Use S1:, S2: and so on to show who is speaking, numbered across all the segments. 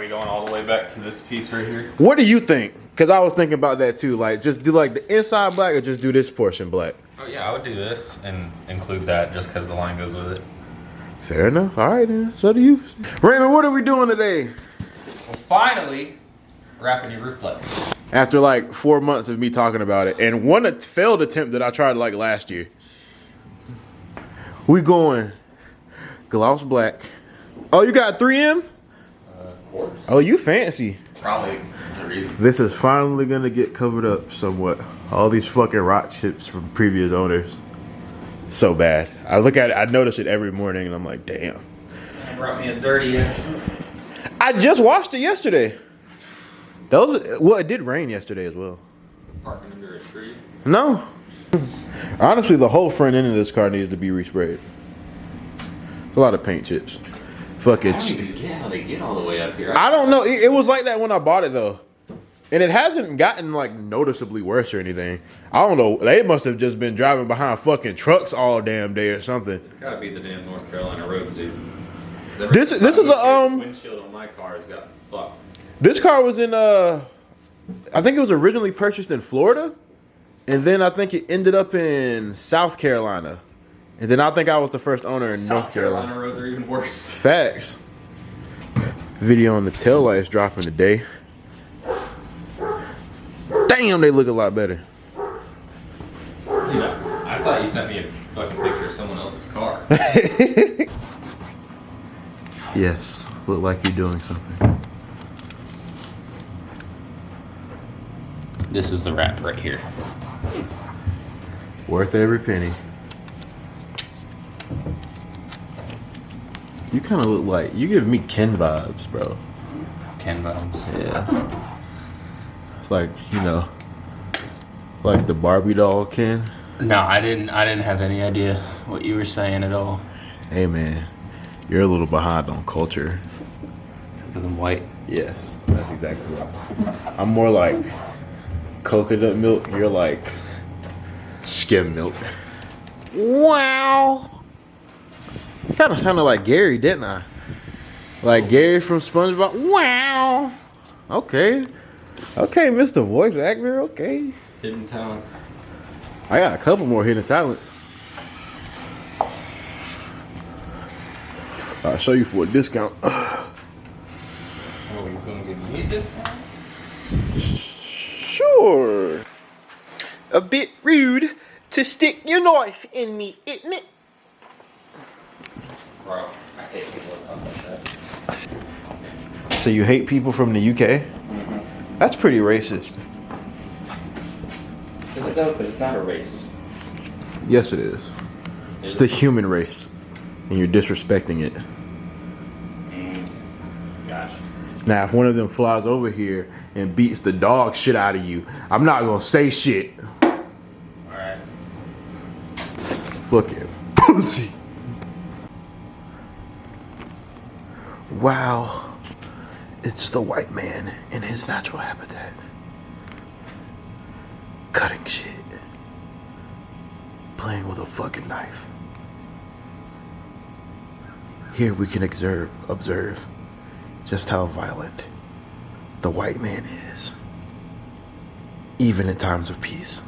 S1: we going all the way back to this piece right here?
S2: What do you think? Because I was thinking about that too. Like, just do like the inside black or just do this portion black?
S1: Oh yeah, I would do this and include that just because the line goes with it.
S2: Fair enough. All right then. So do you. Raymond, what are we doing today?
S1: Well, finally, wrapping your roof plate.
S2: After like 4 months of me talking about it, and one failed attempt that I tried like last year. We going gloss black. Oh, you got 3M?
S1: Of course.
S2: Oh, you fancy.
S1: Probably the reason.
S2: This is finally gonna get covered up somewhat. All these fucking rock chips from previous owners. So bad. I look at it, I notice it every morning and I'm like, damn.
S1: I brought me a dirty ass.
S2: I just washed it yesterday. Well, it did rain yesterday as well.
S1: Parking under a tree?
S2: No. Honestly, the whole front end of this car needs to be resprayed. A lot of paint chips. Fuck it.
S1: I don't even get how they get all the way up here.
S2: I don't know. It was like that when I bought it though. And it hasn't gotten like noticeably worse or anything. I don't know. They must have just been driving behind fucking trucks all damn day or something.
S1: It's gotta be the damn North Carolina roads, dude.
S2: This is a
S1: windshield on my car has got fucked.
S2: This car was in I think it was originally purchased in Florida, and then I think it ended up in South Carolina, and then I think I was the first owner in North Carolina.
S1: South Carolina roads are even worse.
S2: Facts. Video on the taillight is dropping today. Damn, they look a lot better.
S1: Dude, I thought you sent me a fucking picture of someone else's car.
S2: Yes, look like you're doing something.
S1: This is the wrap right here.
S2: Worth every penny. You kind of look like, you give me Ken vibes, bro.
S1: Ken vibes.
S2: Yeah. Like, you know, like the Barbie doll Ken.
S1: No, I didn't have any idea what you were saying at all.
S2: Hey man, you're a little behind on culture.
S1: Because I'm white.
S2: Yes, that's exactly right. I'm more like coconut milk. You're like skim milk. Wow. Kind of sounded like Gary, didn't I? Like Gary from SpongeBob. Wow. Okay. Okay, Mr. Voice Actor. Okay.
S1: Hidden talents.
S2: I got a couple more hidden talents. I'll show you for a discount.
S1: Oh, you gonna give me a discount?
S2: Sure. A bit rude to stick your knife in me, isn't it?
S1: Bro, I hate people that talk like that.
S2: So you hate people from the UK?
S1: Mm-hmm.
S2: That's pretty racist.
S1: Is it though? Because it's not a race.
S2: Yes, it is. It's the human race, and you're disrespecting it.
S1: Gosh.
S2: Now, if one of them flies over here and beats the dog shit out of you, I'm not gonna say shit.
S1: Alright.
S2: Fuck it. Pussy. Wow. It's the white man in his natural habitat. Cutting shit. Playing with a fucking knife. Here we can observe just how violent the white man is. Even in times of peace.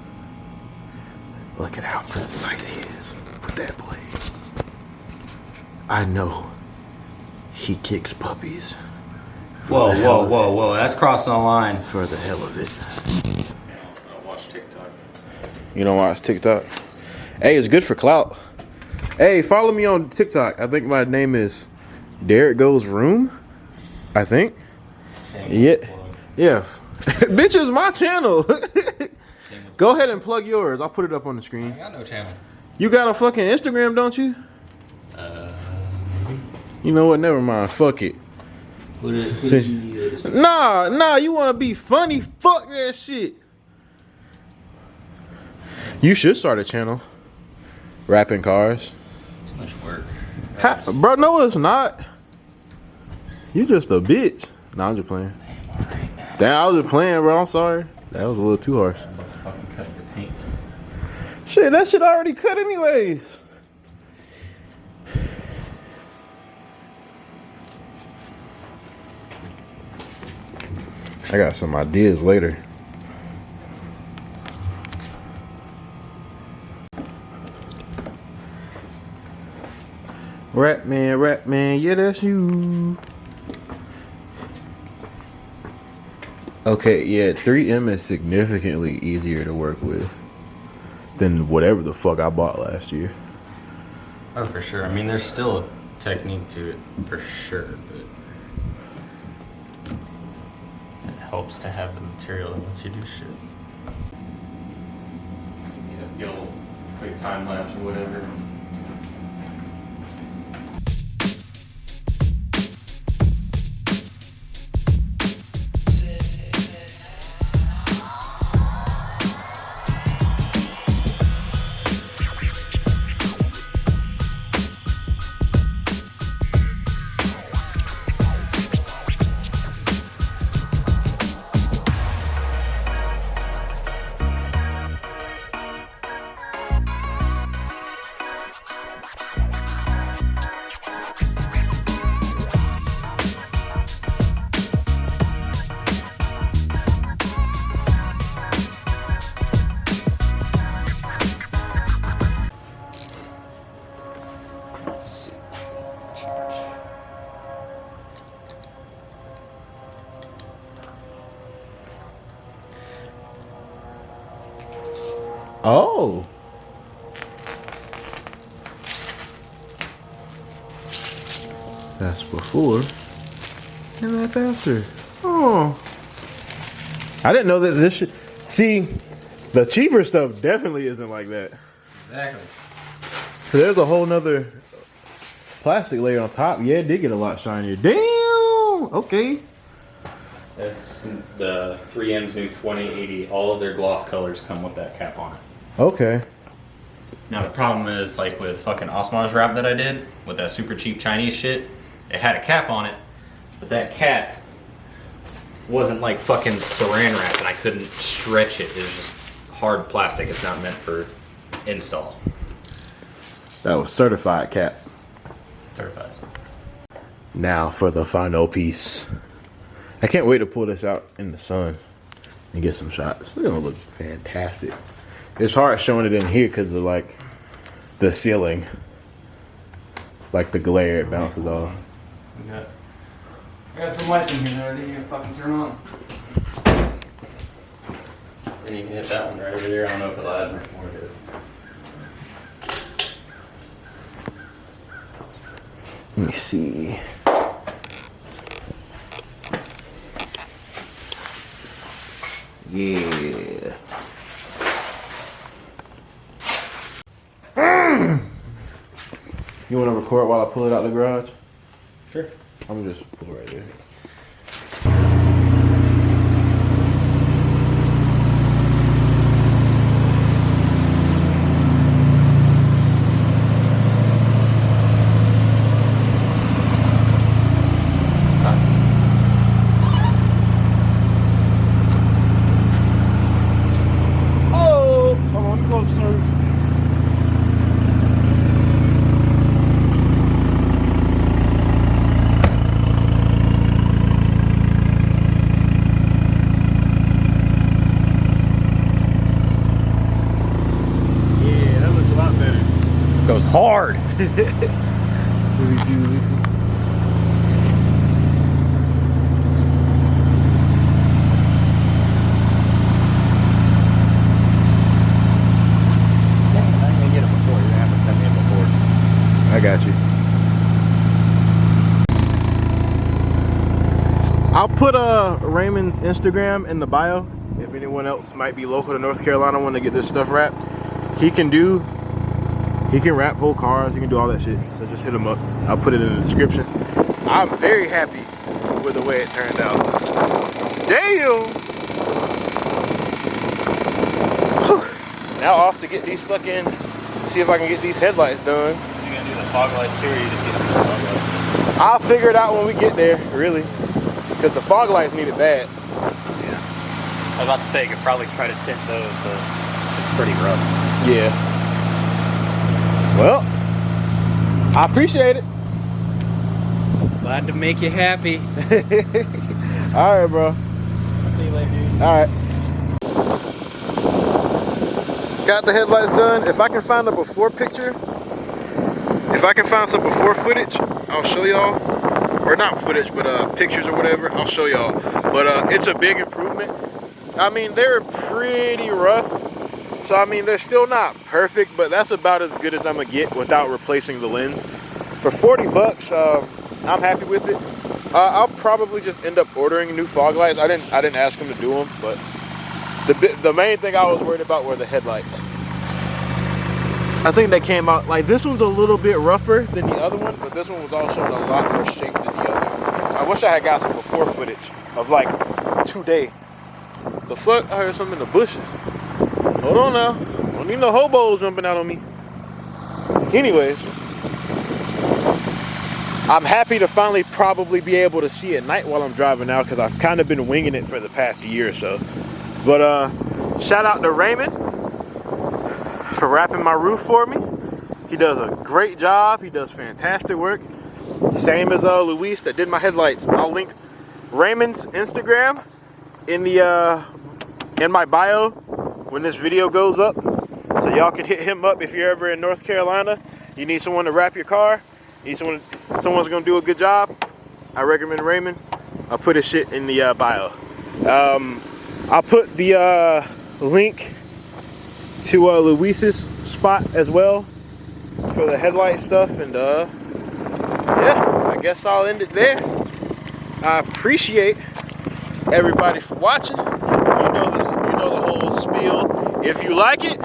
S2: Look at how precise he is with that blade. I know he kicks puppies.
S1: Whoa. That's crossing the line.
S2: For the hell of it.
S1: I don't watch TikTok.
S2: You don't watch TikTok? Hey, it's good for clout. Hey, follow me on TikTok. I think my name is Derek Goes Room. I think. Yeah. Bitch, is my channel. Go ahead and plug yours. I'll put it up on the screen.
S1: I got no channel.
S2: You got a fucking Instagram, don't you? You know what? Never mind. Fuck it. Nah, you wanna be funny? Fuck that shit. You should start a channel. Rapping cars.
S1: Too much work.
S2: Bro, no it's not. You just a bitch. Nah, I'm just playing. Damn, I was just playing, bro. I'm sorry. That was a little too harsh.
S1: Fucking cut your paint.
S2: Shit, that shit already cut anyways. I got some ideas later. Rap man, yeah, that's you. Okay, yeah, 3M is significantly easier to work with than whatever the fuck I bought last year.
S1: Oh, for sure. I mean, there's still a technique to it, for sure, but it helps to have the material that lets you do shit. Get a little quick time lapse or whatever.
S2: Oh. That's before. And that's after. Oh. I didn't know that this shit. See, the cheaper stuff definitely isn't like that.
S1: Exactly.
S2: There's a whole nother plastic layer on top. Yeah, it did get a lot shinier. Damn. Okay.
S1: That's the 3M's new 2080. All of their gloss colors come with that cap on it.
S2: Okay.
S1: Now the problem is, like with fucking Osmosh wrap that I did with that super cheap Chinese shit, it had a cap on it, but that cap wasn't like fucking saran wrap, and I couldn't stretch it. It was just hard plastic. It's not meant for install.
S2: That was certified cap.
S1: Certified.
S2: Now for the final piece. I can't wait to pull this out in the sun and get some shots. It's gonna look fantastic. It's hard showing it in here because of like the ceiling, like the glare it bounces off.
S1: I got some lights in here that I didn't even fucking turn on. And you can hit that one right over there. I don't know if it'll add much more to it.
S2: Let me see. Yeah. You want to record while I pull it out the garage?
S1: Sure.
S2: I'm gonna just pull it right there. Oh, come on, closer.
S1: Goes hard.
S2: Let me see, let me see.
S1: Dang, I didn't get it before. You're gonna have to send me it before.
S2: I got you. I'll put Raymond's Instagram in the bio if anyone else might be local to North Carolina want to get this stuff wrapped. He can wrap whole cars, he can do all that shit. So just hit him up. I'll put it in the description. I'm very happy with the way it turned out. Damn! Whew. Now off to get these fucking, see if I can get these headlights done.
S1: You gonna do the fog lights too, or you just get the fog lights?
S2: I'll figure it out when we get there, really. Because the fog lights need it bad.
S1: Yeah. I was about to say, you could probably try to tint those, but it's pretty rough.
S2: Yeah. Well, I appreciate it.
S1: Glad to make you happy.
S2: All right, bro.
S1: See you later, dude.
S2: All right. Got the headlights done. If I can find a before picture, if I can find some before footage, I'll show y'all. Or not footage, but pictures or whatever, I'll show y'all. But it's a big improvement. I mean, they're pretty rough. So, I mean, they're still not perfect, but that's about as good as I'm gonna get without replacing the lens. For 40 bucks, I'm happy with it. I'll probably just end up ordering new fog lights. I didn't ask them to do them, but the main thing I was worried about were the headlights. I think they came out, like this one's a little bit rougher than the other one, but this one was also in a lot more shape than the other one. I wish I had got some before footage of like today. The fuck? I heard something in the bushes. Hold on now. Don't need no hobos jumping out on me. Anyways, I'm happy to finally probably be able to see at night while I'm driving now because I've kind of been winging it for the past year or so. But shout out to Raymond for wrapping my roof for me. He does a great job. He does fantastic work. Same as Luis that did my headlights. I'll link Raymond's Instagram in the in my bio when this video goes up, so y'all can hit him up if you're ever in North Carolina. You need someone to wrap your car. You need someone's gonna do a good job. I recommend Raymond. I'll put his shit in the bio. I'll put the link to Luis's spot as well for the headlight stuff, and yeah, I guess I'll end it there. I appreciate everybody for watching. You know the whole spiel. If you like it,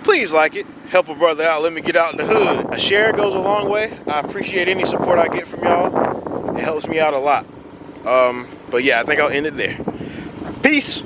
S2: please like it. Help a brother out. Let me get out in the hood. A share goes a long way. I appreciate any support I get from y'all. It helps me out a lot. But yeah, I think I'll end it there. Peace.